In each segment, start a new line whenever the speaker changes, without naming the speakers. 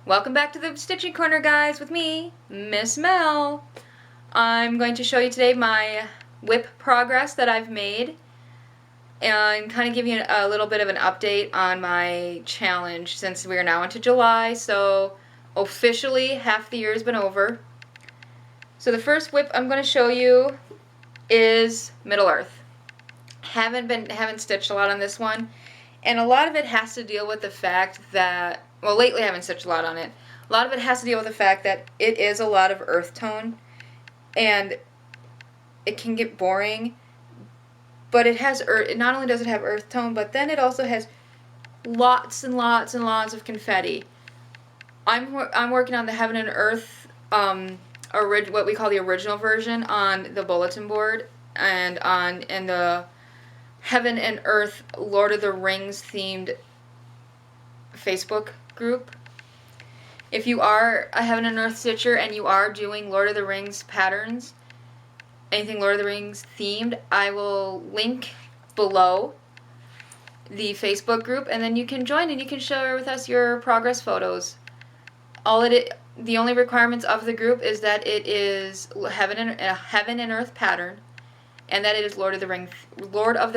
Welcome back to the Stitching Corner, guys, with me, Miss Mel. I'm going to show you today my WIP progress that I've made and kind of give you a little bit of an update on my challenge since we are now into July, so officially half the year has been over. So the first WIP I'm going to show you is Middle Earth. Haven't stitched a lot on this one, and a lot of it has to deal with the fact that, well, lately I haven't stitched a lot on it. A lot of it has to deal with the fact that it is a lot of earth tone, and it can get boring, but it has not only does it have earth tone, but then it also has lots and lots and lots of confetti. I'm working on the Heaven and Earth, what we call the original version on the bulletin board, and in the Heaven and Earth Lord of the Rings themed Facebook group. If you are a Heaven and Earth stitcher and you are doing Lord of the Rings patterns, anything Lord of the Rings themed, I will link below the Facebook group, and then you can join and you can share with us your progress photos. The only requirements of the group is that it is a Heaven and Earth pattern, and that it is Lord of the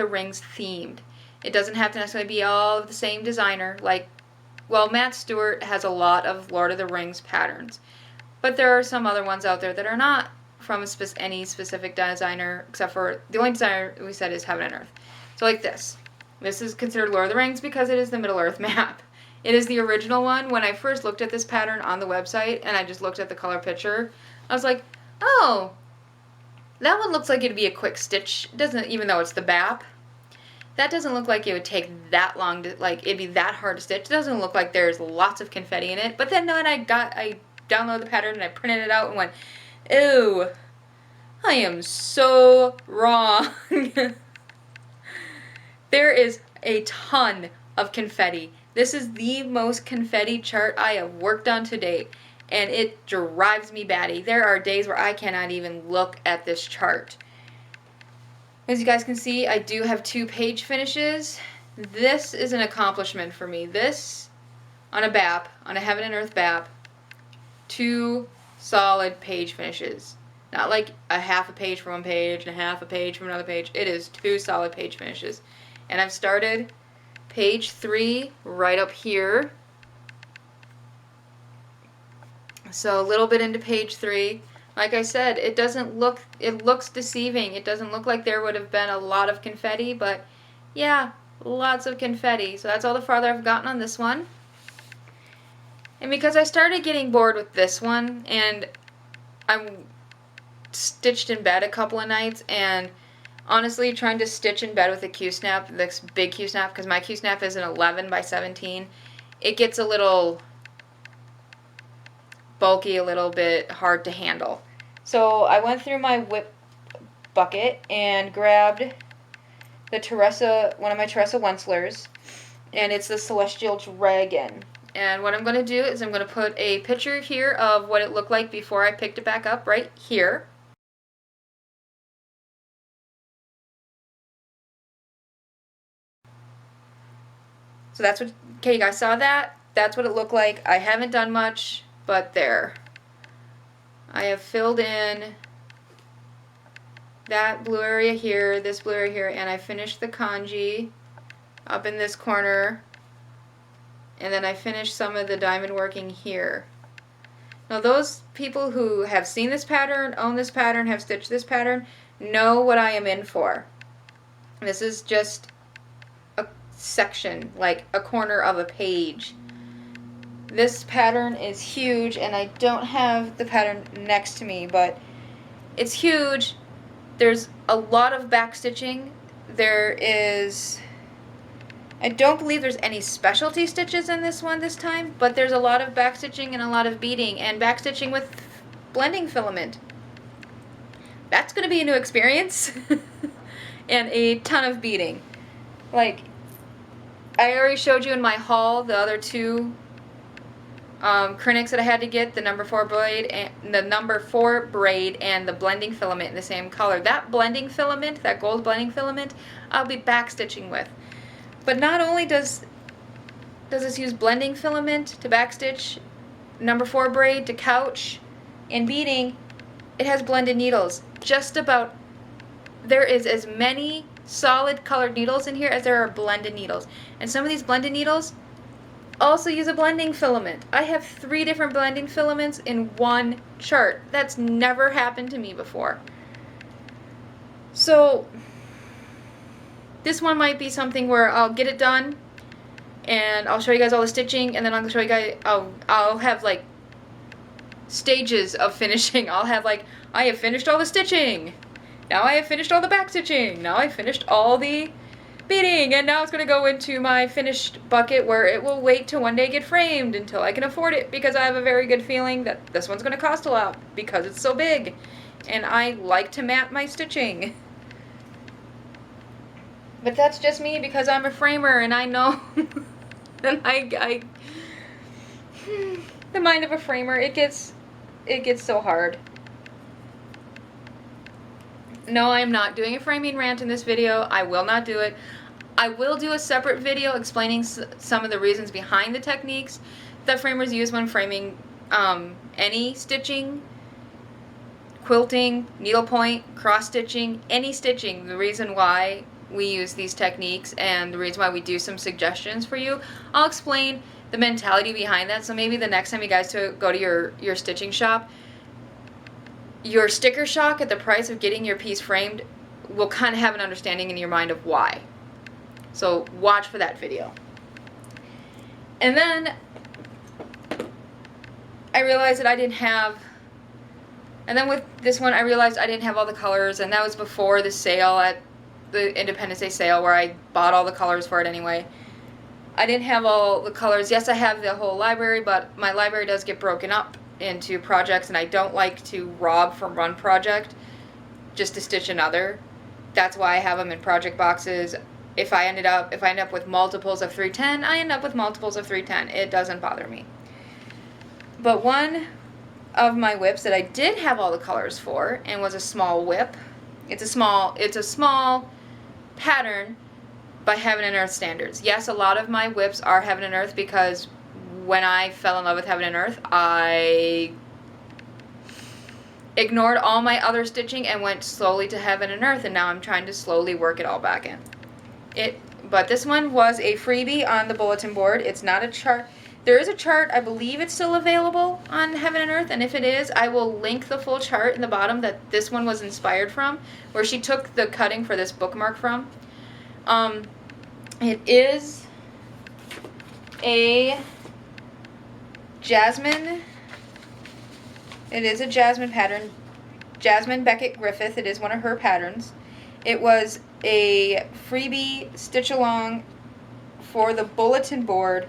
Rings themed. It doesn't have to necessarily be all of the same designer. Well, Matt Stewart has a lot of Lord of the Rings patterns, but there are some other ones out there that are not from any specific designer, except for the only designer we said is Heaven and Earth. So like this. This is considered Lord of the Rings because it is the Middle Earth map. It is the original one. When I first looked at this pattern on the website and I just looked at the color picture, I was like, oh, that one looks like it'd be a quick stitch. It doesn't, even though it's the BAP. That doesn't look like it would take that long to, it'd be that hard to stitch. It doesn't look like there's lots of confetti in it. But then when I downloaded the pattern and I printed it out and went, ew, I am so wrong. There is a ton of confetti. This is the most confetti chart I have worked on to date, and it drives me batty. There are days where I cannot even look at this chart. As you guys can see, I do have 2 page finishes. This is an accomplishment for me. This, on a BAP, on a Heaven and Earth BAP, 2 solid page finishes. Not like a half a page from one page and a half a page from another page. It is 2 solid page finishes. And I've started page 3 right up here. So a little bit into page 3. Like I said, it looks deceiving. It doesn't look like there would have been a lot of confetti, but yeah, lots of confetti. So that's all the farther I've gotten on this one. And because I started getting bored with this one, and I stitched in bed a couple of nights, and honestly, trying to stitch in bed with a Q-snap, this big Q-snap, because my Q-snap is an 11 by 17, it gets a little bulky, a little bit hard to handle. So I went through my WIP bucket and grabbed the Teresa, one of my Teresa Wentzlers, and it's the Celestial Dragon. And what I'm going to do is I'm going to put a picture here of what it looked like before I picked it back up right here. So that's what, okay, you guys saw that? That's what it looked like. I haven't done much, but there. I have filled in that blue area here, this blue area here, and I finished the kanji up in this corner, and then I finished some of the diamond working here. Now those people who have seen this pattern, own this pattern, have stitched this pattern, know what I am in for. This is just a section, like a corner of a page. This pattern is huge, and I don't have the pattern next to me, but it's huge. There's a lot of back stitching. I don't believe there's any specialty stitches in this one this time, but there's a lot of back stitching and a lot of beading, and back stitching with blending filament. That's going to be a new experience. And a ton of beading. Like, I already showed you in my haul the other 2 Crinics that I had to get, the number 4 braid and the blending filament in the same color. That blending filament, that gold blending filament, I'll be back stitching with. But not only does this use blending filament to backstitch, number 4 braid to couch and beading, it has blended needles. Just about, there is as many solid colored needles in here as there are blended needles. And some of these blended needles also use a blending filament. I have 3 different blending filaments in one chart. That's never happened to me before. So this one might be something where I'll get it done and I'll show you guys all the stitching, and then I'll show you guys, I'll have like stages of finishing. I'll have like, I have finished all the stitching. Now I have finished all the back stitching. Now I finished all the beading, and now it's going to go into my finished bucket where it will wait to one day get framed until I can afford it, because I have a very good feeling that this one's going to cost a lot because it's so big and I like to mat my stitching. But that's just me because I'm a framer and I know and I the mind of a framer, it gets so hard. No, I'm not doing a framing rant in this video. I will not do it. I will do a separate video explaining some of the reasons behind the techniques that framers use when framing any stitching, quilting, needlepoint, cross stitching, any stitching. The reason why we use these techniques and the reason why we do some suggestions for you. I'll explain the mentality behind that, so maybe the next time you guys go to your stitching shop, your sticker shock at the price of getting your piece framed will kind of have an understanding in your mind of why. So watch for that video. And then I realized that I didn't have, and then with this one I realized I didn't have all the colors, and that was before the sale at the Independence Day sale where I bought all the colors for it anyway. I didn't have all the colors. Yes, I have the whole library, but my library does get broken up into projects, and I don't like to rob from one project just to stitch another. That's why I have them in project boxes. If I end up with multiples of 310, I end up with multiples of 310. It doesn't bother me. But one of my WIPs that I did have all the colors for, and was a small WIP. It's a small pattern by Heaven and Earth standards. Yes, a lot of my WIPs are Heaven and Earth because when I fell in love with Heaven and Earth, I ignored all my other stitching and went slowly to Heaven and Earth, and now I'm trying to slowly work it all back in. But this one was a freebie on the bulletin board. It's not a chart. There is a chart, I believe it's still available on Heaven and Earth, and if it is, I will link the full chart in the bottom that this one was inspired from, where she took the cutting for this bookmark from. It is a jasmine. It is a jasmine pattern. Jasmine Beckett Griffith. It is one of her patterns. It was a freebie stitch along for the bulletin board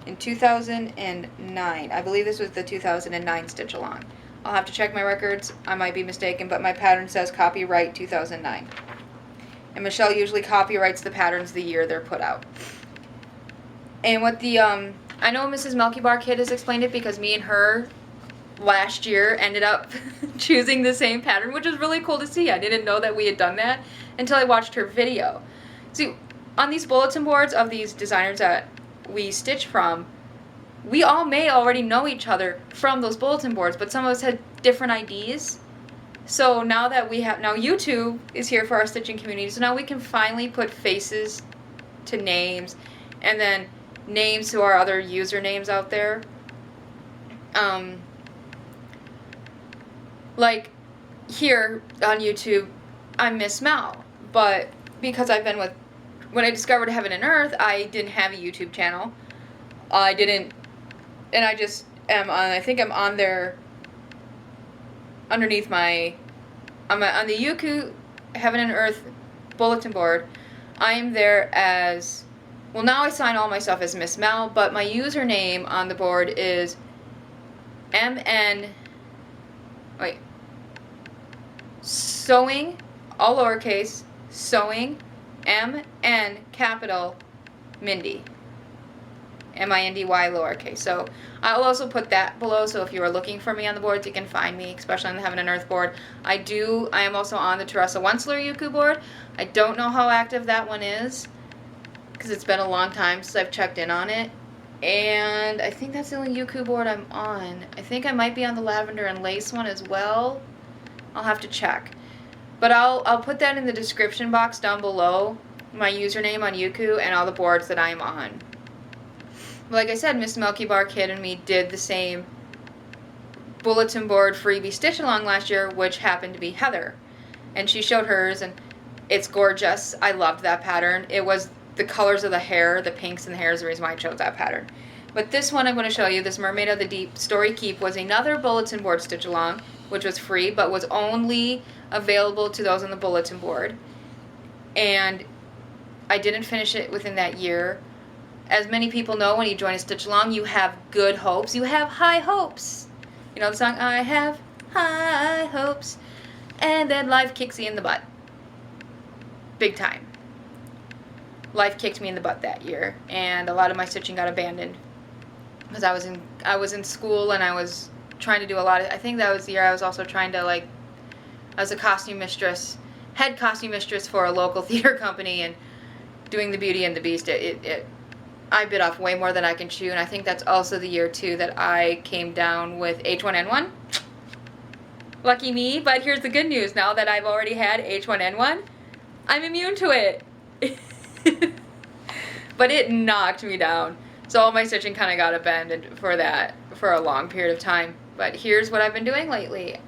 in 2009. I believe this was the 2009 stitch along. I'll have to check my records. I might be mistaken, but my pattern says copyright 2009. And Michelle usually copyrights the patterns the year they're put out. And what the, I know Mrs. Milky Bar Kid has explained it because me and her last year ended up choosing the same pattern, which was really cool to see. I didn't know that we had done that until I watched her video. See, on these bulletin boards of these designers that we stitch from, we all may already know each other from those bulletin boards, but some of us had different IDs. So now that we have, now YouTube is here for our stitching community, so now we can finally put faces to names, and then names to our other usernames out there. Like here on YouTube, I'm Miss Mel, but because I've been with, when I discovered Heaven and Earth, I didn't have a YouTube channel. I didn't, and I just am on, I think I'm on there underneath my, I'm on the Yuku Heaven and Earth bulletin board. I am there as, well, now I sign all my stuff as Miss Mel, but my username on the board is sewing, all lowercase, sewing, MN capital, Mindy. MINDY lowercase. So I'll also put that below, so if you are looking for me on the boards, you can find me, especially on the Heaven and Earth board. I am also on the Teresa Wentzler Yuku board. I don't know how active that one is, because it's been a long time since I've checked in on it. And I think that's the only Yuku board I'm on. I think I might be on the lavender and lace one as well. I'll have to check. But I'll put that in the description box down below, my username on Yuku and all the boards that I'm on. Like I said, Miss Milky Bar Kid and me did the same bulletin board freebie stitch along last year, which happened to be Heather. And she showed hers, and it's gorgeous. I loved that pattern. It was the colors of the hair, the pinks and the hair is the reason why I chose that pattern. But this one I'm going to show you, this Mermaid of the Deep Story Keep, was another bulletin board stitch along, which was free, but was only available to those on the bulletin board. And I didn't finish it within that year. As many people know, when you join a stitch along, you have good hopes. You have high hopes. You know the song, I have high hopes. And then life kicks you in the butt. Big time. Life kicked me in the butt that year, and a lot of my stitching got abandoned because I was in school and I was trying to do a lot of, I think that was the year I was also trying to, like, I was a costume mistress, head costume mistress for a local theater company, and doing the Beauty and the Beast. I bit off way more than I can chew, and I think that's also the year too that I came down with H1N1. Lucky me. But here's the good news: now that I've already had H1N1, I'm immune to it. But it knocked me down, so all my stitching kind of got abandoned for that for a long period of time. But here's what I've been doing lately.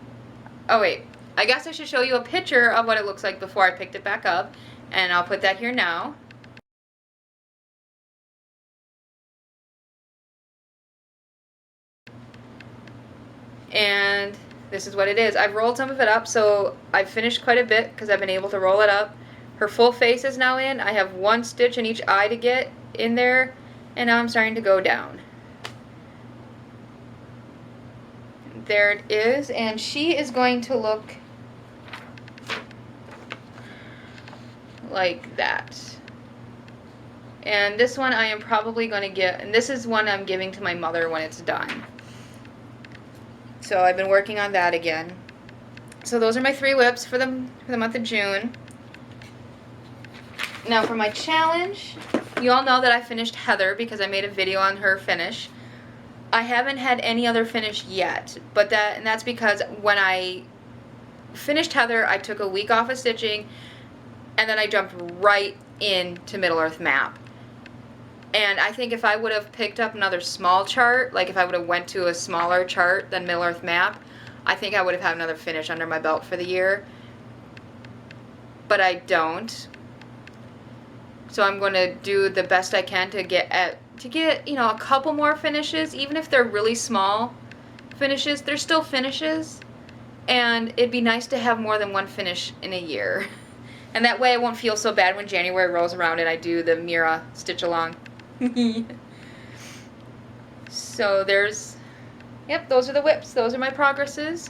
Oh wait, I guess I should show you a picture of what it looks like before I picked it back up, and I'll put that here now. And this is what it is. I've rolled some of it up, so I've finished quite a bit because I've been able to roll it up. Her full face is now in. I have one stitch in each eye to get in there, and now I'm starting to go down. There it is, and she is going to look like that. And this one I am probably going to get, and this is one I'm giving to my mother when it's done. So I've been working on that again. So those are my 3 WIPs for the month of June. Now for my challenge, you all know that I finished Heather because I made a video on her finish. I haven't had any other finish yet, but that's because when I finished Heather, I took a week off of stitching, and then I jumped right into Middle Earth Map. And I think if I would have picked up another small chart, like if I would have went to a smaller chart than Middle Earth Map, I think I would have had another finish under my belt for the year. But I don't. So I'm going to do the best I can to get you know, a couple more finishes. Even if they're really small finishes, they're still finishes. And it'd be nice to have more than one finish in a year. And that way I won't feel so bad when January rolls around and I do the Mira stitch along. So there's, yep, those are the WIPs. Those are my progresses.